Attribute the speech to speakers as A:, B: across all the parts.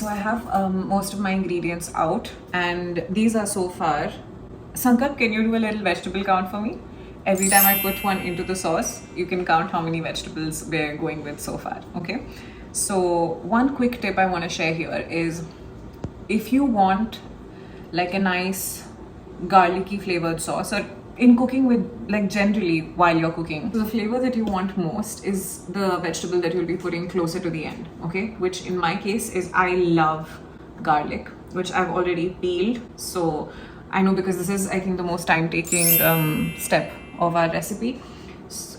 A: so I have most of my ingredients out, and these are so far. Sankalp, can you do a little vegetable count for me? Every time I put one into the sauce, you can count how many vegetables we're going with so far, okay? So one quick tip I want to share here is, if you want like a nice garlicky flavored sauce, or in cooking with, like, generally while you're cooking, the flavor that you want most is the vegetable that you'll be putting closer to the end, okay? Which in my case is, I love garlic, which I've already peeled. So I know, because this is, I think, the most time taking step of our recipe.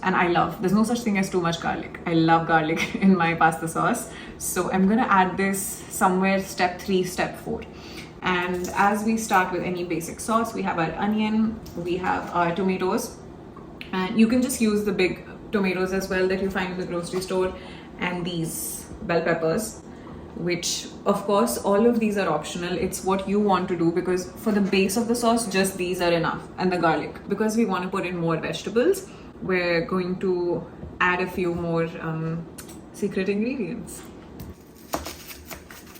A: And there's no such thing as too much garlic. I love garlic in my pasta sauce. So I'm gonna add this somewhere step 3, step 4. And as we start with any basic sauce, we have our onion, we have our tomatoes, and you can just use the big tomatoes as well that you find in the grocery store, and these bell peppers, which of course all of these are optional. It's what you want to do, because for the base of the sauce, just these are enough. And the garlic, because we want to put in more vegetables, we're going to add a few more secret ingredients.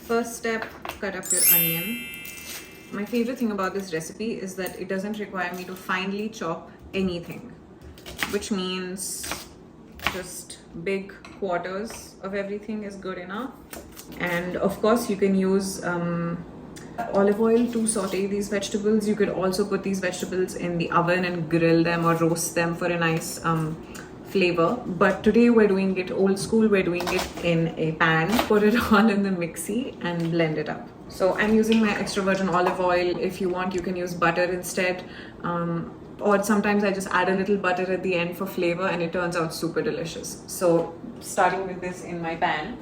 A: First step, cut up your onion. My favorite thing about this recipe is that it doesn't require me to finely chop anything, which means just big quarters of everything is good enough. And of course you can use olive oil to saute these vegetables. You could also put these vegetables in the oven and grill them or roast them for a nice flavor. But today we're doing it old school. We're doing it in a pan. Put it all in the mixie and blend it up. So I'm using my extra virgin olive oil. If you want, you can use butter instead. Or sometimes I just add a little butter at the end for flavor, and it turns out super delicious. So starting with this in my pan.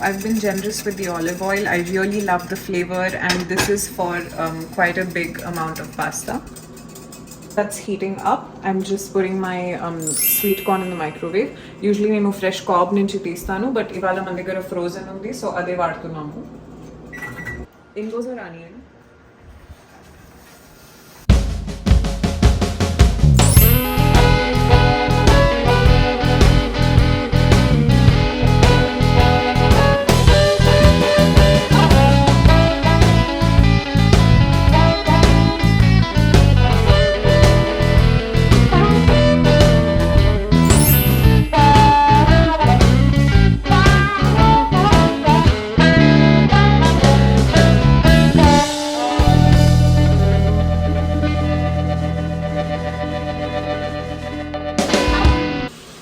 A: I've been generous with the olive oil. I really love the flavor, and this is for quite a big amount of pasta. That's heating up. I'm just putting my sweet corn in the microwave. Usually nenu fresh cob nunchi teestanu, but ivala man daggara frozen undi, so ade vaadtunnamu. In goes our onion.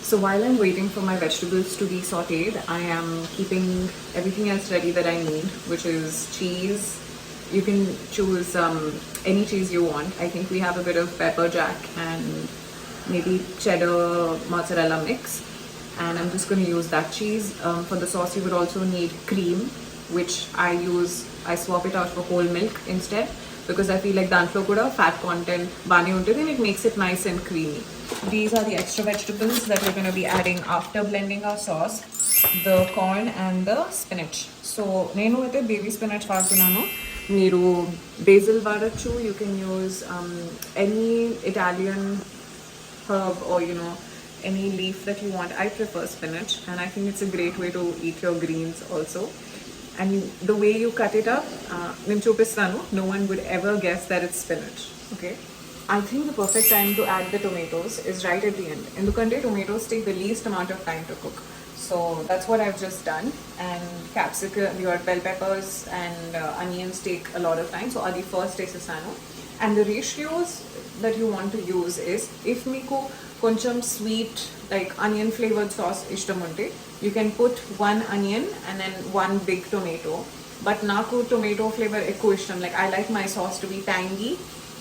A: So while I'm waiting for my vegetables to be sauteed, I am keeping everything else ready that I need, which is cheese. You can choose any cheese you want. I think we have a bit of pepper jack and maybe cheddar mozzarella mix. And I'm just going to use that cheese. For the sauce, you would also need cream, which I swap it out for whole milk instead, because I feel like dantlo kuda fat content bani untadi, and it makes it nice and creamy. These are the extra vegetables that we're going to be adding after blending our sauce. The corn and the spinach. So nenu aithe baby spinach vaadtunanu. Meeru basil vaadachu. You can use any Italian herb, or any leaf that you want. I prefer spinach, and I think it's a great way to eat your greens also. And the way you cut it up, no one would ever guess that it's spinach. Okay, I think the perfect time to add the tomatoes is right at the end. Endukante tomatoes take the least amount of time to cook. So that's what I've just done. And capsicum, your bell peppers and onions take a lot of time. So adi first tasesano. And the ratios that you want to use is, if meeku koncham sweet, like onion flavored sauce ishtam unte, you can put 1 onion and then 1 big tomato. But naku tomato flavor ekku ishtam. Like, I like my sauce to be tangy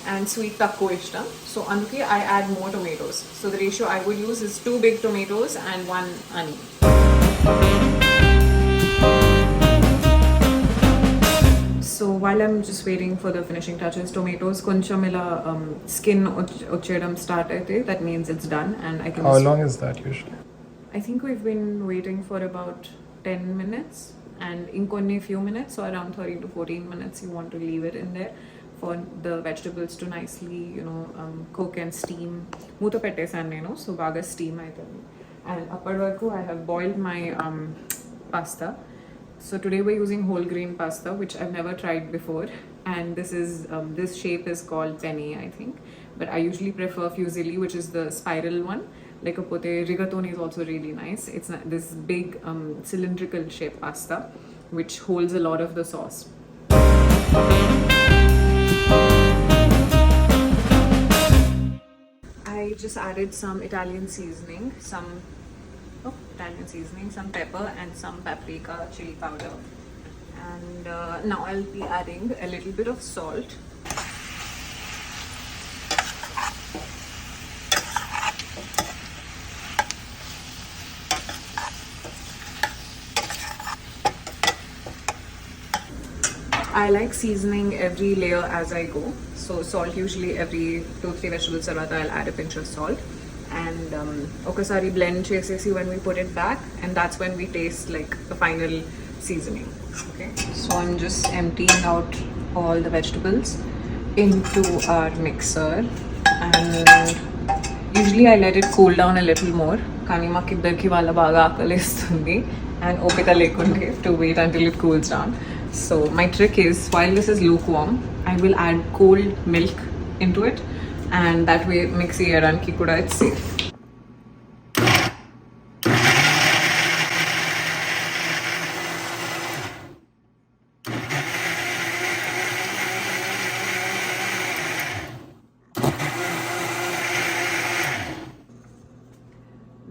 A: and sweet takku ishtam. So anduke I add more tomatoes. So the ratio I would use is 2 big tomatoes and 1 onion. So while I'm just waiting for the finishing touches, tomatoes koncham ila skin ochedam start aithe, that means it's done, and I can.
B: How long is that usually?
A: I think we've been waiting for about 10 minutes, and in few minutes, so around 13 to 14 minutes you want to leave it in there for the vegetables to nicely, cook and steam. Muta pettesan nenu, so baga steam aitadi. And appadi varaku I have boiled my pasta. So today we're using whole grain pasta, which I've never tried before. And this shape is called penne, I think. But I usually prefer fusilli, which is the spiral one. Like rigatoni is also really nice. It's this big cylindrical shape pasta, which holds a lot of the sauce. I just added some Italian seasoning, some pepper and some paprika, chili powder. And now I'll be adding a little bit of salt. I like seasoning every layer as I go. So salt usually every 2-3 vegetables tarvata I'll add a pinch of salt. And okasari blend chesesi when we put it back, and that's when we taste like the final seasoning. Okay. So I'm just emptying out all the vegetables into our mixer, and usually I let it cool down a little more. Kani makiddarki valla baga aakalestundi and opika lekunde to wait until it cools down. So my trick is, while this is lukewarm, I will add cold milk into it, and that way mixi eranki kuda it's safe.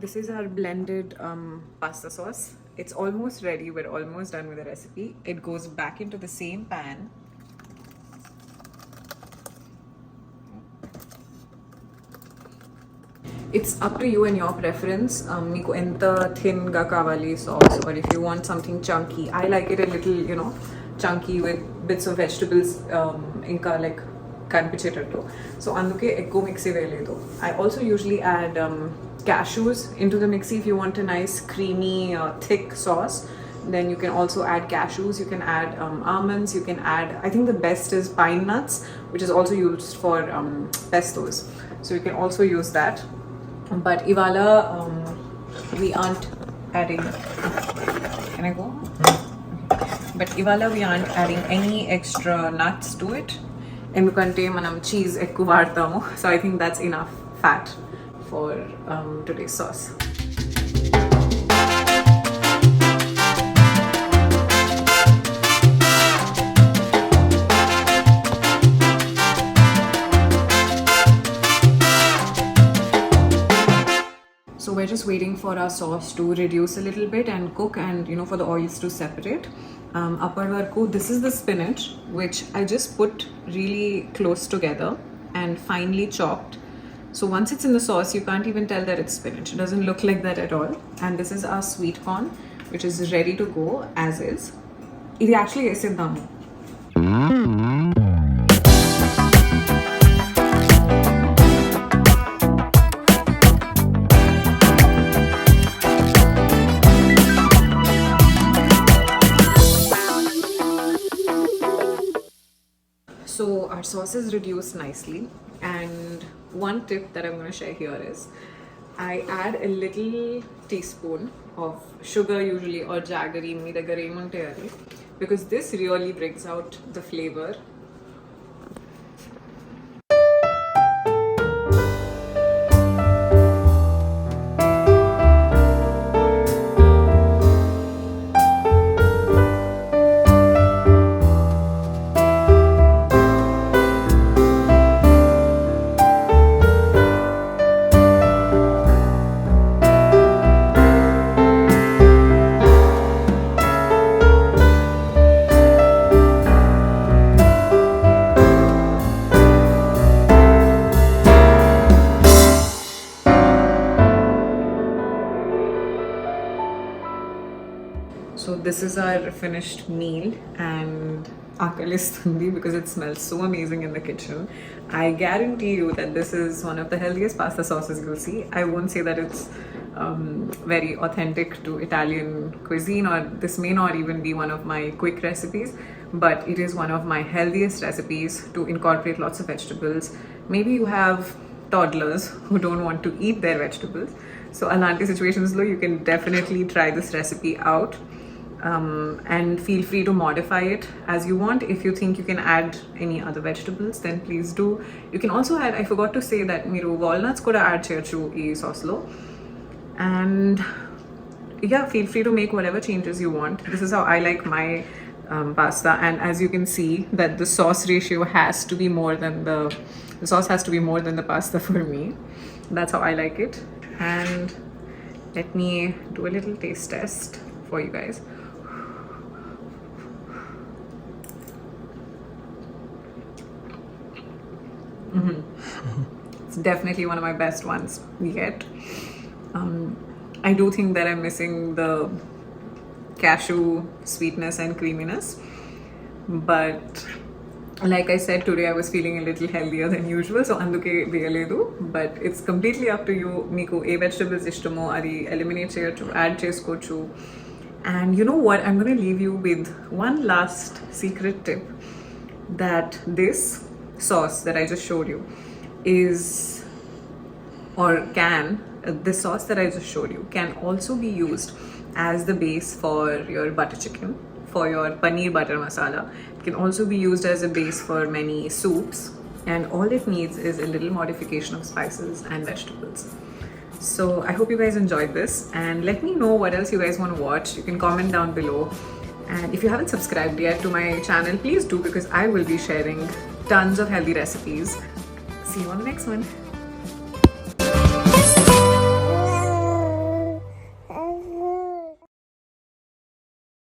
A: This is our blended pasta sauce. It's almost ready. We're almost done with the recipe. It goes back into the same pan. It's up to you and your preference. Meeku enta thin ga kavali sauce, or if you want something chunky. I like it a little, chunky with bits of vegetables. Inka like kanipichetattu. So anduke ekku mixi veledu. I also usually add cashews into the mixie if you want a nice creamy thick sauce. Then you can also add cashews, you can add almonds, you can add, I think the best is pine nuts, which is also used for pestos, so you can also use that. But ivala we aren't adding, can I go? But ivala we aren't adding any extra nuts to it endukante manam cheese ekku vaadtamu, so I think that's enough fat for today's sauce. So we're just waiting for our sauce to reduce a little bit and cook, and for the oils to separate. Appadi varaku this is the spinach, which I just put really close together and finely chopped. So once it's in the sauce, you can't even tell that it's spinach. It doesn't look like that at all. And this is our sweet corn, which is ready to go as is. ఇది actually వేసేద్దాము. So our sauce is reduced nicely, and one tip that I'm going to share here is I add a little teaspoon of sugar usually, or Jaggery, mee daggara emunte adi, because this really brings out the flavor. So this is our finished meal, and akalistundi because it smells so amazing in the kitchen. I guarantee you that this is one of the healthiest pasta sauces you'll see. I won't say that it's very authentic to Italian cuisine, or this may not even be one of my quick recipes, but it is one of my healthiest recipes to incorporate lots of vegetables. Maybe you have toddlers who don't want to eat their vegetables. So alanti situations lo, you can definitely try this recipe out. And feel free to modify it as you want. If you think you can add any other vegetables, then please do. You can also add, I forgot to say that miru walnuts kuda add cheyochu ee sauce lo. And yeah, feel free to make whatever changes you want. This is how I like my pasta, and as you can see that the sauce ratio has to be more than the sauce has to be more than the pasta for me. That's how I like it. And let me do a little taste test for you guys. It's definitely one of my best ones yet. I do think that I'm missing the cashew sweetness and creaminess, but like I said, today I was feeling a little healthier than usual, so anduke veyaledu. But it's completely up to you. Meeku A vegetables ఇష్టమో అది eliminate చేయొచ్చు, add చేసుకోవచ్చు. And you know what, I'm going to leave you with one last secret tip, that this sauce that I just showed you is, or can, the sauce that I just showed you can also be used as the base for your butter chicken, for your paneer butter masala. It can also be used as a base for many soups, and all it needs is a little modification of spices and vegetables. So I hope you guys enjoyed this, and let me know what else you guys want to watch. You can comment down below, and if you haven't subscribed yet to my channel, please do, because I will be sharing tons of healthy recipes. See you on the next one.